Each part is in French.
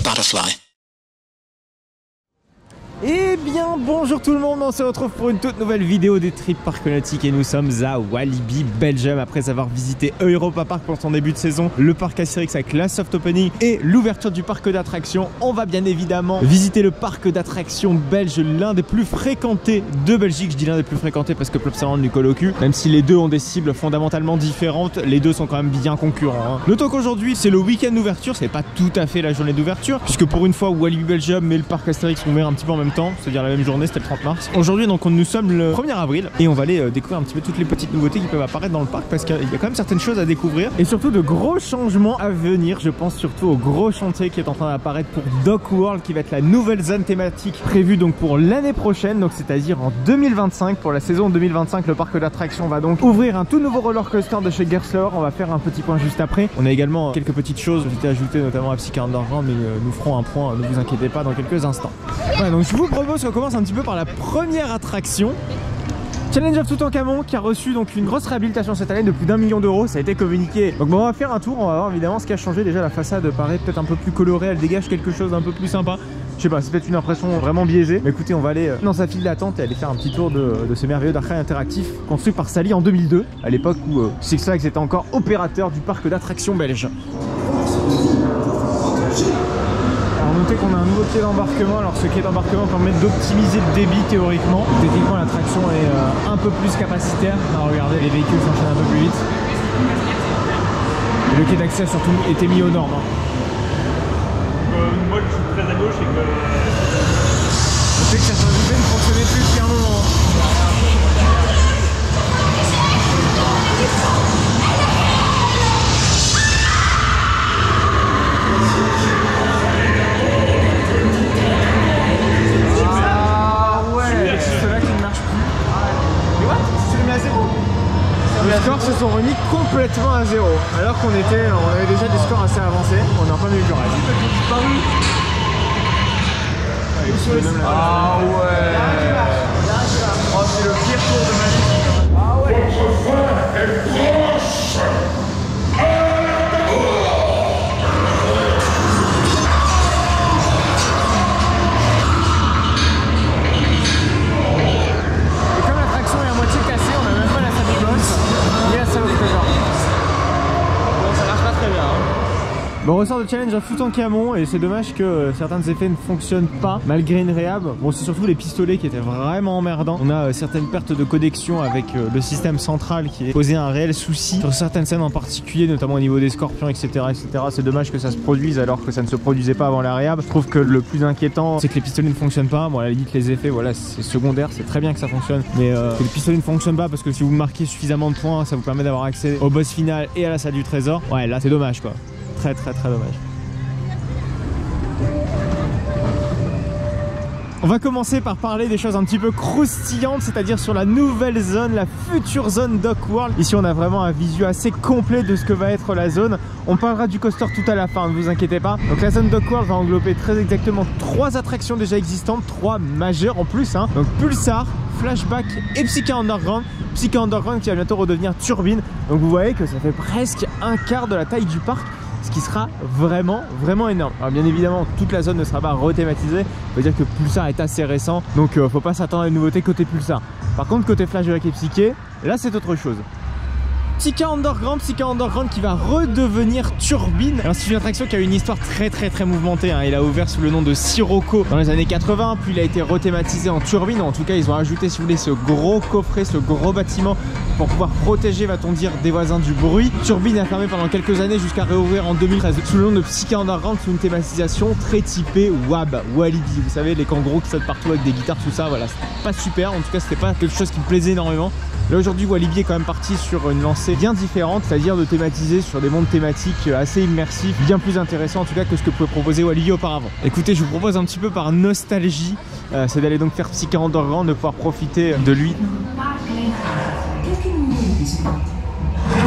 butterfly. Eh bien bonjour tout le monde, on se retrouve pour une toute nouvelle vidéo des Trip Park Nautique et nous sommes à Walibi, Belgium, après avoir visité Europa Park pour son début de saison, le parc Astérix avec la soft opening et l'ouverture du parc d'attractions. On va bien évidemment visiter le parc d'attractions belge, l'un des plus fréquentés de Belgique. Je dis l'un des plus fréquentés parce que Plopsaland lui colle au cul, même si les deux ont des cibles fondamentalement différentes, les deux sont quand même bien concurrents, hein. Notons qu'aujourd'hui c'est le week-end d'ouverture, c'est pas tout à fait la journée d'ouverture, puisque pour une fois Walibi Belgium et le parc Astérix sont ouverts un petit peu en même temps, c'est-à-dire la même journée, c'était le 30 mars. Aujourd'hui donc nous sommes le 1er avril et on va aller découvrir un petit peu toutes les petites nouveautés qui peuvent apparaître dans le parc, parce qu'il y a quand même certaines choses à découvrir et surtout de gros changements à venir. Je pense surtout au gros chantier qui est en train d'apparaître pour Dock World, qui va être la nouvelle zone thématique prévue donc pour l'année prochaine, donc c'est-à-dire en 2025. Pour la saison 2025, le parc d'attractions va donc ouvrir un tout nouveau roller coaster de chez Gerstlauer. On va faire un petit point juste après. On a également quelques petites choses à ajouter, notamment à Psycha Underground, mais nous ferons un point, ne vous inquiétez pas, dans quelques instants. Ouais, donc je vous propose qu'on commence un petit peu par la première attraction, Challenge of Toutankhamon, qui a reçu donc une grosse réhabilitation cette année de plus d'1 million d'euros. Ça a été communiqué. Donc bon, on va faire un tour, on va voir évidemment ce qui a changé. Déjà la façade paraît peut-être un peu plus colorée, elle dégage quelque chose d'un peu plus sympa. Je sais pas, c'est peut-être une impression vraiment biaisée. Mais écoutez, on va aller dans sa file d'attente et aller faire un petit tour de ce merveilleux Dark Ride interactif construit par Sally en 2002, à l'époque où Six Flags était encore opérateur du parc d'attractions belge. Notez qu'on a un nouveau quai d'embarquement. Alors ce quai d'embarquement permet d'optimiser le débit théoriquement. Techniquement l'attraction est un peu plus capacitaire. Alors, regardez, les véhicules s'enchaînent un peu plus vite. Et le quai d'accès a surtout été mis aux normes, hein. Moi je suis très à gauche et que... Je sais que certains effets ne fonctionnaient plus depuis un moment. Les scores se sont remis complètement à zéro, alors qu'on avait déjà des scores assez avancés. On est en plein milieu du ride. Ah ouais. Oh, c'est le pire tour de ma vie. Ah ouais. Bon, on ressort de Challenge of Toutankhamon et c'est dommage que certains effets ne fonctionnent pas malgré une réhab. Bon, c'est surtout les pistolets qui étaient vraiment emmerdants. On a certaines pertes de connexion avec le système central qui posait un réel souci sur certaines scènes en particulier, notamment au niveau des scorpions, etc. etc. C'est dommage que ça se produise alors que ça ne se produisait pas avant la réhab. Je trouve que le plus inquiétant, c'est que les pistolets ne fonctionnent pas. Bon, à la limite, les effets, voilà, c'est secondaire, c'est très bien que ça fonctionne, mais que les pistolets ne fonctionnent pas, parce que si vous marquez suffisamment de points, ça vous permet d'avoir accès au boss final et à la salle du trésor. Ouais, là, c'est dommage, quoi. Très dommage. On va commencer par parler des choses un petit peu croustillantes, c'est-à-dire sur la nouvelle zone, la future zone Dock World. Ici on a vraiment un visu assez complet de ce que va être la zone. On parlera du coaster tout à la fin, ne vous inquiétez pas. Donc la zone Dock World va englober très exactement 3 attractions déjà existantes, 3 majeures en plus, hein. Donc Pulsar, Flashback et Psycha Underground. Psycha Underground qui va bientôt redevenir Turbine. Donc vous voyez que ça fait presque un quart de la taille du parc, ce qui sera vraiment énorme. Alors bien évidemment toute la zone ne sera pas rethématisée, on peut dire que Pulsar est assez récent, donc faut pas s'attendre à une nouveauté côté Pulsar. Par contre côté Flashback et Psyché, là c'est autre chose. Psycha Underground qui va redevenir Turbine. Alors c'est une attraction qui a une histoire très mouvementée, hein. Il a ouvert sous le nom de Sirocco dans les années 80, puis il a été rethématisé en Turbine. En tout cas ils ont ajouté, si vous voulez, ce gros coffret, ce gros bâtiment pour pouvoir protéger, va-t-on dire, des voisins du bruit. Turbine a fermé pendant quelques années jusqu'à réouvrir en 2013 sous le nom de Psycha Underground, sous une thématisation très typée Walibi. Vous savez, les kangourous qui sautent partout avec des guitares, tout ça, voilà, c'était pas super, en tout cas c'était pas quelque chose qui me plaisait énormément. Là aujourd'hui Walibi est quand même parti sur une lancée bien différente, c'est-à-dire de thématiser sur des mondes thématiques assez immersifs, bien plus intéressants en tout cas que ce que pouvait proposer Walibi auparavant. Écoutez, je vous propose un petit peu par nostalgie, c'est d'aller donc faire Psycha Underground, de pouvoir profiter de lui.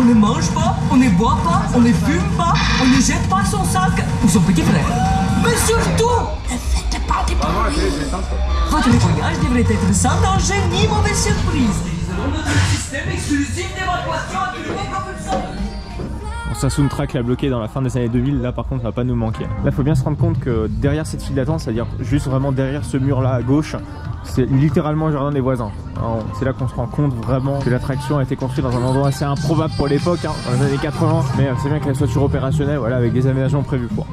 On ne mange pas, on ne boit pas, on ne fume pas, on ne jette pas son sac ou son petit frère. Mais surtout, ne faites pas des bruits. Votre voyage devrait être sans danger ni mauvaise surprise. Nous avons notre système exclusif d'évacuation activement propulseur. Sa soundtrack l'a bloqué dans la fin des années 2000, là par contre ça va pas nous manquer. Là il faut bien se rendre compte que derrière cette file d'attente, c'est-à-dire juste vraiment derrière ce mur là à gauche, c'est littéralement le jardin des voisins. C'est là qu'on se rend compte vraiment que l'attraction a été construite dans un endroit assez improbable pour l'époque, hein, dans les années 80, mais c'est bien qu'elle soit toujours opérationnelle, voilà, avec des aménagements prévus pour.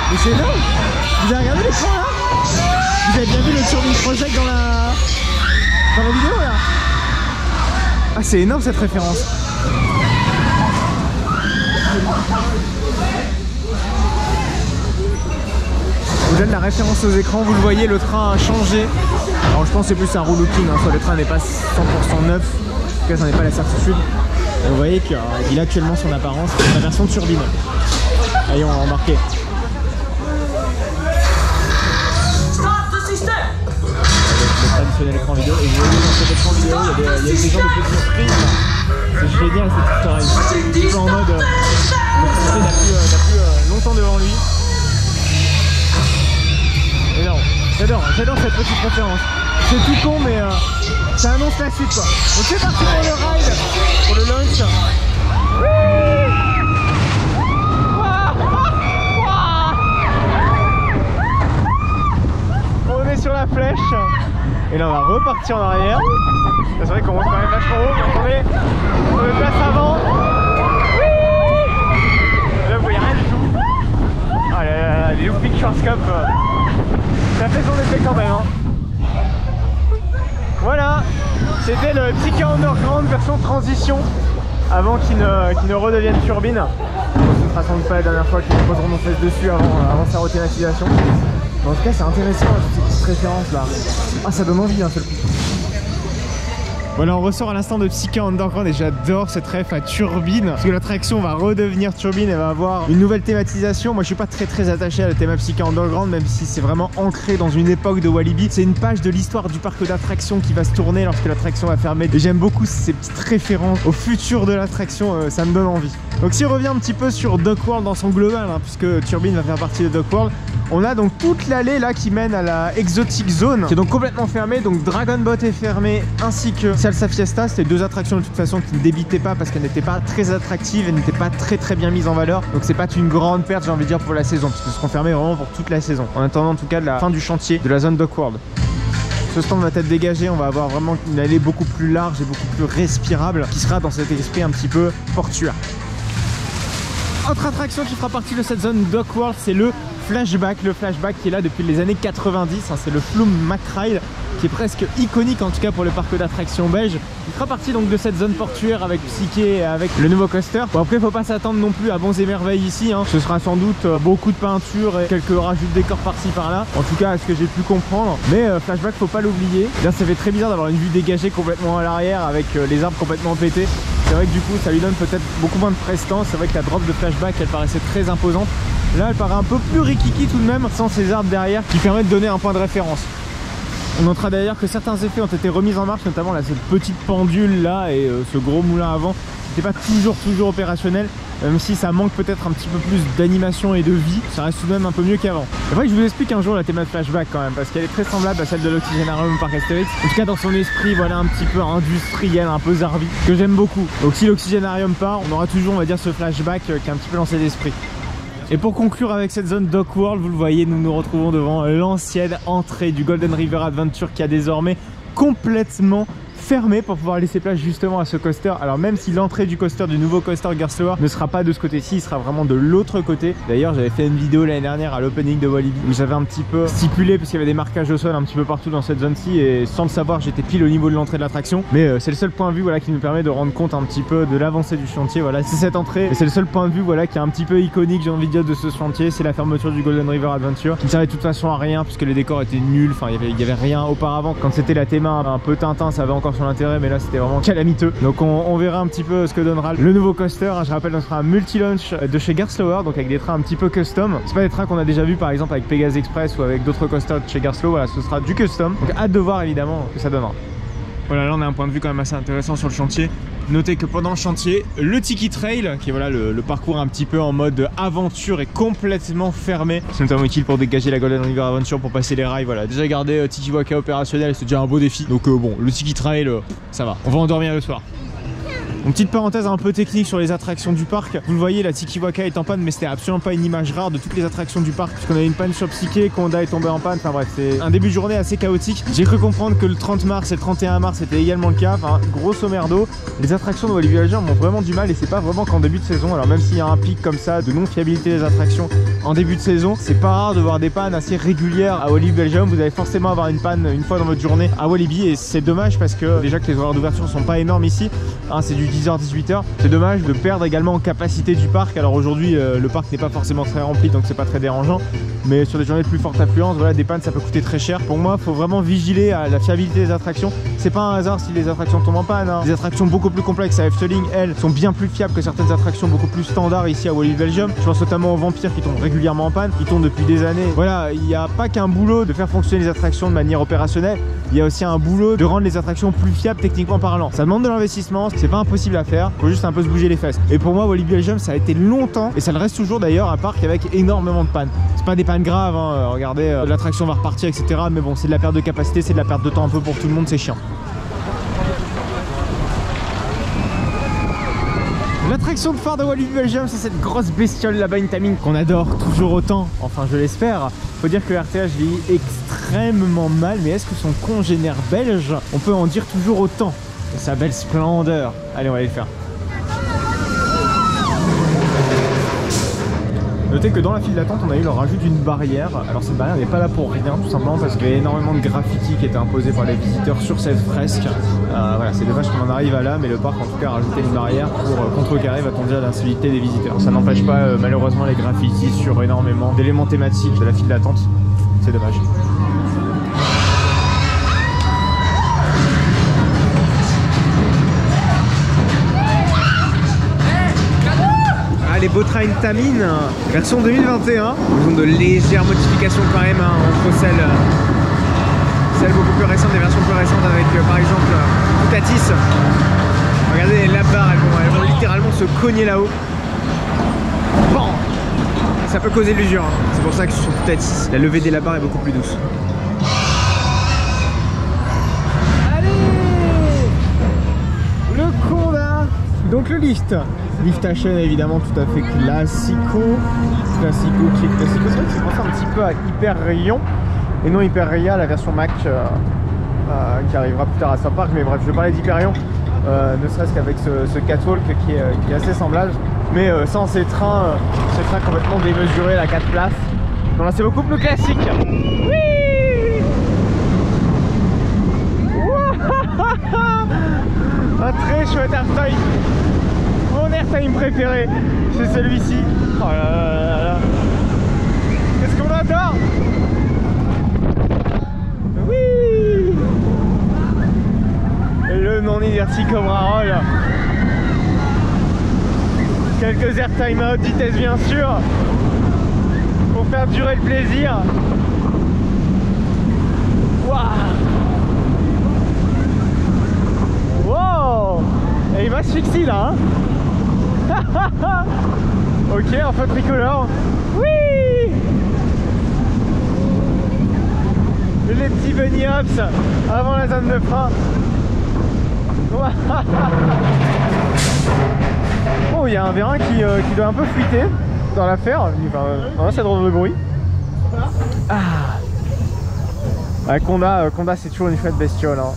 Mais c'est énorme! Vous avez regardé l'écran là? Vous avez bien vu le Turbine Project dans la vidéo là? Ah c'est énorme cette référence! Je vous donne la référence aux écrans, vous le voyez, le train a changé. Alors je pense que c'est plus un relooking, hein, soit le train n'est pas 100% neuf, en tout cas ça n'est pas la certitude. Et vous voyez qu'il a actuellement son apparence, la version turbine. Allez, on va embarquer. Le traditionnel écran vidéo, et vous voyez dans cet écran vidéo il y a des gens de petits prises. C'est génial cette histoire, un peu en mode le français n'a plus longtemps devant lui. Énorme, j'adore cette petite référence. C'est tout con mais ça annonce la suite quoi. Donc c'est parti pour le ride, pour le launch. On est sur la flèche. Et là on va repartir en arrière. C'est vrai qu'on monte quand même vachement haut. Attendez, on me place avant. Et là vous voyez rien du tout. Ah là là, les Loop Picture Scope, ça fait son effet quand même hein. Voilà, c'était le Ticket Underground version transition avant qu'il ne redevienne turbine. Ce sera sans doute pas la dernière fois qu'ils poseront nos fesses dessus avant sa rethématisation. En tout cas c'est intéressant toutes ces petites références là. Ah ça donne envie d'un seul coup. Voilà, on ressort à l'instant de Psyché Underground et j'adore cette ref à turbine parce que l'attraction va redevenir turbine et va avoir une nouvelle thématisation. Moi je suis pas très attaché à la thème Psyché Underground, même si c'est vraiment ancré dans une époque de Walibi. C'est une page de l'histoire du parc d'attractions qui va se tourner lorsque l'attraction va fermer et j'aime beaucoup ces petites références au futur de l'attraction, ça me donne envie. Donc si on revient un petit peu sur Duck World dans son global, hein, puisque Turbine va faire partie de Duck World, on a donc toute l'allée là qui mène à la Exotic Zone qui est donc complètement fermée. Donc Dragon Boat est fermé ainsi que Salsa Fiesta. C'était deux attractions de toute façon qui ne débitaient pas parce qu'elles n'étaient pas très attractives, elles n'étaient pas très bien mises en valeur. Donc c'est pas une grande perte j'ai envie de dire pour la saison puisqu'elles seront fermées vraiment pour toute la saison. En attendant en tout cas de la fin du chantier de la zone Duck World. Ce stand va être dégagé, on va avoir vraiment une allée beaucoup plus large et beaucoup plus respirable qui sera dans cet esprit un petit peu portuaire. Autre attraction qui fera partie de cette zone Duck World, c'est le Flashback. Le Flashback qui est là depuis les années 90, hein, c'est le Flume McRide qui est presque iconique en tout cas pour le parc d'attractions belge. Il fera partie donc de cette zone portuaire avec Psyché et avec le nouveau coaster. Bon après faut pas s'attendre non plus à bons et merveilles ici, hein. Ce sera sans doute beaucoup de peinture et quelques rajouts de décors par-ci par-là. En tout cas à ce que j'ai pu comprendre. Mais Flashback faut pas l'oublier. Là ça fait très bizarre d'avoir une vue dégagée complètement à l'arrière avec les arbres complètement pétés. C'est vrai que du coup ça lui donne peut-être beaucoup moins de prestance. C'est vrai que la drop de Flashback elle paraissait très imposante. Là elle paraît un peu plus rikiki tout de même sans ces arbres derrière qui permettent de donner un point de référence. On notera d'ailleurs que certains effets ont été remis en marche, notamment là, cette petite pendule là et ce gros moulin avant n'était pas toujours opérationnel, même si ça manque peut-être un petit peu plus d'animation et de vie, ça reste tout de même un peu mieux qu'avant. C'est vrai que je vous explique un jour la thématique Flashback quand même, parce qu'elle est très semblable à celle de l'Oxygénarium au parc Astérix. En tout cas dans son esprit, voilà un petit peu industriel, un peu zarbi, que j'aime beaucoup. Donc si l'Oxygénarium part, on aura toujours on va dire ce Flashback qui est un petit peu dans cet esprit. Et pour conclure avec cette zone Duck World, vous le voyez, nous nous retrouvons devant l'ancienne entrée du Golden River Adventure qui a désormais complètement fermé pour pouvoir laisser place justement à ce coaster. Alors même si l'entrée du coaster du nouveau coaster Gerstlauer ne sera pas de ce côté-ci, il sera vraiment de l'autre côté. D'ailleurs j'avais fait une vidéo l'année dernière à l'opening de Walibi où j'avais un petit peu stipulé parce qu'il y avait des marquages au sol un petit peu partout dans cette zone-ci et sans le savoir j'étais pile au niveau de l'entrée de l'attraction. Mais c'est le seul point de vue voilà, qui nous permet de rendre compte un petit peu de l'avancée du chantier. Voilà, c'est cette entrée et c'est le seul point de vue voilà, qui est un petit peu iconique j'ai envie de dire de ce chantier. C'est la fermeture du Golden River Adventure qui ne servait de toute façon à rien puisque les décors étaient nuls. Enfin il y avait rien auparavant. Quand c'était la théma un peu Tintin ça avait encore encore son intérêt, mais là c'était vraiment calamiteux. Donc on verra un petit peu ce que donnera le nouveau coaster. Je rappelle, ce sera un multi-launch de chez Gerstlauer, donc avec des trains un petit peu custom. C'est pas des trains qu'on a déjà vu par exemple avec Pegasus Express ou avec d'autres coasters de chez Gerstlauer. Voilà, ce sera du custom. Donc hâte de voir évidemment ce que ça donnera. Voilà, là on a un point de vue quand même assez intéressant sur le chantier. Notez que pendant le chantier, le Tiki Trail, qui est voilà le parcours un petit peu en mode aventure, est complètement fermé. C'est notamment utile pour dégager la Golden River Adventure pour passer les rails. Voilà, déjà garder Tiki Waka opérationnel, c'est déjà un beau défi. Donc bon, le Tiki Trail, ça va. On va endormir le soir. Une petite parenthèse un peu technique sur les attractions du parc. Vous le voyez, la Tiki Waka est en panne, mais c'était absolument pas une image rare de toutes les attractions du parc, puisqu'on a une panne sur Psyché, Conda est tombé en panne. Enfin bref, c'est un début de journée assez chaotique. J'ai cru comprendre que le 30 mars et le 31 mars c'était également le cas. Enfin, grosso merdo, les attractions de Walibi Belgium ont vraiment du mal, et c'est pas vraiment qu'en début de saison. Alors même s'il y a un pic comme ça de non-fiabilité des attractions en début de saison, c'est pas rare de voir des pannes assez régulières à Walibi Belgium. Vous allez forcément avoir une panne une fois dans votre journée à Walibi, et c'est dommage parce que déjà que les horaires d'ouverture sont pas énormes ici, hein, c'est du 10h-18h. C'est dommage de perdre également en capacité du parc. Alors aujourd'hui le parc n'est pas forcément très rempli, donc c'est pas très dérangeant, mais sur des journées de plus forte affluence, voilà, des pannes ça peut coûter très cher. Pour moi, il faut vraiment vigiler à la fiabilité des attractions. C'est pas un hasard si les attractions tombent en panne, hein. Les attractions beaucoup plus complexes à Efteling, elles, sont bien plus fiables que certaines attractions beaucoup plus standards ici à Walibi Belgium. Je pense notamment aux vampires qui tombent régulièrement en panne, qui tombent depuis des années. Voilà, il n'y a pas qu'un boulot de faire fonctionner les attractions de manière opérationnelle, il y a aussi un boulot de rendre les attractions plus fiables techniquement parlant. Ça demande de l'investissement, c'est pas impossible à faire, faut juste un peu se bouger les fesses. Et pour moi, Walibi Belgium, ça a été longtemps, et ça le reste toujours d'ailleurs, un parc avec énormément de pannes. C'est pas des pannes graves, hein. Regardez, l'attraction va repartir, etc. Mais bon, c'est de la perte de capacité, c'est de la perte de temps un peu pour tout le monde, c'est chiant. L'attraction de phare de Walibi Belgium, c'est cette grosse bestiole là-bas, une Tamine, qu'on adore toujours autant, enfin je l'espère. Faut dire que RTH vieillit extrêmement mal, mais est-ce que son congénère belge, on peut en dire toujours autant de sa belle splendeur? Allez, on va aller le faire. Notez que dans la file d'attente, on a eu le rajout d'une barrière. Alors cette barrière n'est pas là pour rien, tout simplement parce qu'il y a énormément de graffiti qui étaient imposés par les visiteurs sur cette fresque. Voilà, c'est dommage qu'on en arrive à là, mais le parc en tout cas a rajouté une barrière pour contrecarrer, va-t-on dire, l'incivilité des visiteurs. Ça n'empêche pas malheureusement les graffitis sur énormément d'éléments thématiques de la file d'attente. C'est dommage. Les beaux trains Tamine, version 2021. Ils ont de légères modifications quand même, hein, entre celles beaucoup plus récentes, des versions plus récentes avec par exemple Tatis. Regardez la barre, elles vont littéralement se cogner là-haut. Bon, ça peut causer l'usure, hein. C'est pour ça que sur Tatis, la levée des la barre est beaucoup plus douce. Allez, le Conda. Donc le lift à chaîne évidemment tout à fait classico, c'est vrai que c'est pensé un petit peu à Hyper-Rayon et non Hyper-Ria, la version Mac qui arrivera plus tard à Star Park, mais bref, je vais parler d'Hyper-Rayon, ne serait-ce qu'avec ce catwalk qui est assez semblable, mais sans ces trains complètement démesurés, la 4 places. Donc là c'est beaucoup plus classique. Oui, un très chouette airtime. Mon airtime préféré, c'est celui-ci. Oh là là là là. Qu'est-ce qu'on adore! Oui! Et le non-inertie Cobra Roll. Quelques airtime à haute vitesse bien sûr, pour faire durer le plaisir. Waouh! Wow! Et il m'asphyxie là, hein. Ok, en feu tricolore. Oui. Les petits bunny hops avant la zone de frein. Oh, il y a un vérin qui doit un peu fuiter dans l'affaire. Enfin, ça drôle de bruit. Ah. Conda c'est toujours une chouette bestiole, hein.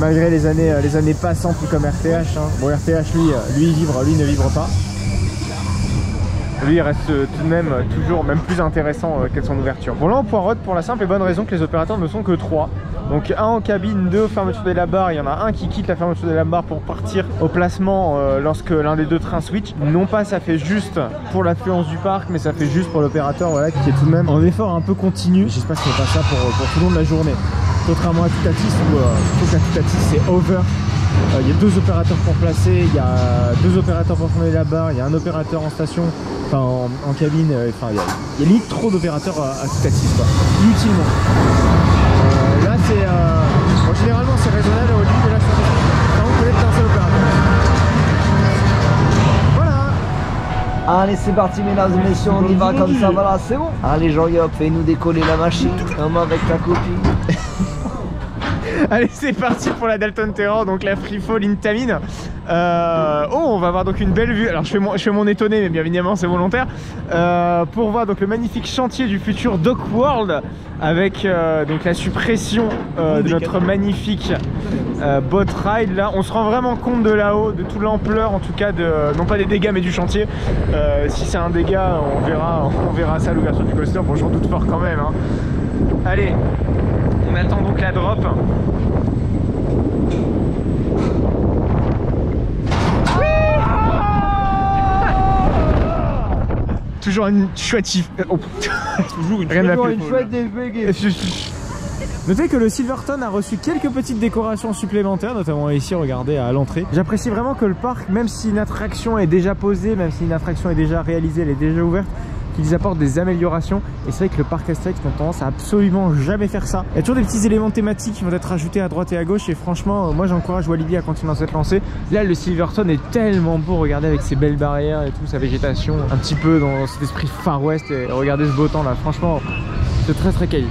Malgré les années passantes comme RTH, hein. Bon, RTH lui il vibre, lui ne vibre pas. Lui il reste tout de même toujours même plus intéressant qu'à son ouverture. Bon, là on poireaute pour la simple et bonne raison que les opérateurs ne sont que 3. Donc un en cabine, 2 fermeture des labarres. Il y en a un qui quitte la fermeture des labarres pour partir au placement lorsque l'un des deux trains switch. Non pas ça fait juste pour l'affluence du parc, mais ça fait juste pour l'opérateur, voilà, qui est tout de même en effort un peu continu. J'espère que ce n'est pas ça pour tout le long de la journée. contrairement à Toutatis où je trouve qu'à Toutatis c'est over. Il y a 2 opérateurs pour placer, il y a 2 opérateurs pour tourner la barre, il y a un opérateur en station, enfin en cabine, enfin il y a limite trop d'opérateurs à Toutatis quoi, inutilement. Là c'est, bon, généralement c'est raisonnable au lieu de là on connaît qu'un seul opérateur. Voilà. Allez c'est parti mesdames et messieurs, on y va comme ça, voilà c'est bon. Allez Jean-Yop, fais-nous décoller la machine, comme avec ta copine. Allez c'est parti pour la Dalton Terror, donc la Freefall Intamin. Oh on va avoir donc une belle vue, alors je fais mon étonné mais bien évidemment c'est volontaire, pour voir donc le magnifique chantier du futur Dock World avec donc la suppression de notre magnifique boat ride. Là on se rend vraiment compte de là-haut, de toute l'ampleur en tout cas, non pas des dégâts mais du chantier. Si c'est un dégât on verra ça à l'ouverture du coaster, bon j'en doute fort quand même hein. Allez, on attend donc la drop. Toujours une chouette toujours une chouette défégée. Notez que le Silverton a reçu quelques petites décorations supplémentaires, notamment ici, regardez, à l'entrée. J'apprécie vraiment que le parc, même si une attraction est déjà posée, même si une attraction est déjà réalisée, elle est déjà ouverte, qu'ils apportent des améliorations. Et c'est vrai que le parc Astérix a tendance à absolument jamais faire ça. Il y a toujours des petits éléments thématiques qui vont être ajoutés à droite et à gauche, et franchement moi j'encourage Walibi à continuer dans cette lancée. Là le Silverton est tellement beau, regardez avec ses belles barrières et tout, sa végétation un petit peu dans cet esprit Far West, et regardez ce beau temps là, franchement c'est très très quali.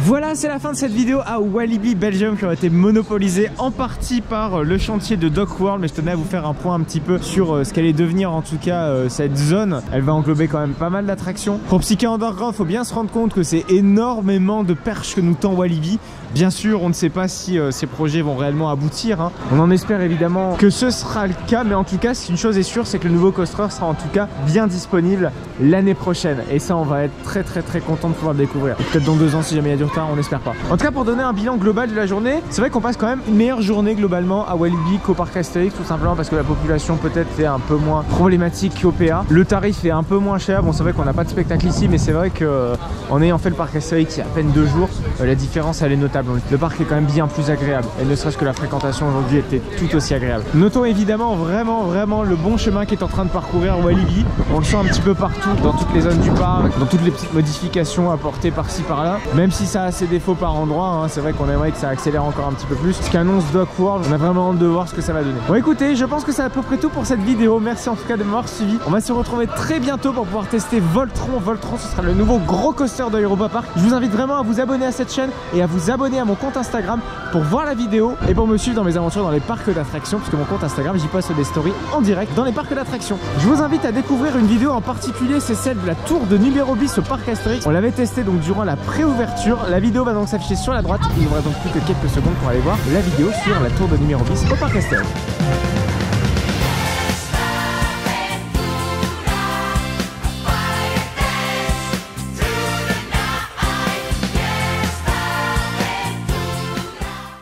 Voilà, c'est la fin de cette vidéo à Walibi Belgium qui a été monopolisée en partie par le chantier de Dock World, mais je tenais à vous faire un point un petit peu sur ce qu'allait devenir en tout cas cette zone. Elle va englober quand même pas mal d'attractions. Pour Psyché Underground, il faut bien se rendre compte que c'est énormément de perches que nous tend Walibi. Bien sûr, on ne sait pas si ces projets vont réellement aboutir hein. On en espère évidemment que ce sera le cas, mais en tout cas, une chose est sûre, c'est que le nouveau coaster sera en tout cas bien disponible l'année prochaine. Et ça, on va être très content de pouvoir le découvrir. Peut-être dans 2 ans si jamais il y a du retard, on n'espère pas. En tout cas, pour donner un bilan global de la journée, c'est vrai qu'on passe quand même une meilleure journée globalement à Walibi qu'au parc Astérix, tout simplement parce que la population peut-être est un peu moins problématique qu'au PA. Le tarif est un peu moins cher. Bon, c'est vrai qu'on n'a pas de spectacle ici, mais c'est vrai que en ayant fait le parc Astérix il y a à peine 2 jours, la différence elle est notable. Le parc est quand même bien plus agréable, et ne serait-ce que la fréquentation aujourd'hui était tout aussi agréable. Notons évidemment vraiment le bon chemin qui est en train de parcourir Walibi. On le sent un petit peu partout, dans toutes les zones du parc, dans toutes les petites modifications apportées par-ci par-là, même si ça a ses défauts par endroit hein. C'est vrai qu'on aimerait que ça accélère encore un petit peu plus. Ce qu'annonce Dock World, on a vraiment hâte de voir ce que ça va donner. Bon écoutez, je pense que c'est à peu près tout pour cette vidéo. Merci en tout cas de m'avoir suivi. On va se retrouver très bientôt pour pouvoir tester Voltron. Voltron, ce sera le nouveau gros coaster de Europa Park. Je vous invite vraiment à vous abonner à cette chaîne et à vous abonner à mon compte Instagram pour voir la vidéo et pour me suivre dans mes aventures dans les parcs d'attractions, puisque mon compte Instagram, j'y poste des stories en direct dans les parcs d'attractions. Je vous invite à découvrir une vidéo en particulier, c'est celle de la tour de numéro bis au parc Astérix. On l'avait testé donc durant la pré-ouverture. La vidéo va donc s'afficher sur la droite. Il ne me reste donc plus que quelques secondes pour aller voir la vidéo sur la tour de numéro bis au parc Astérix.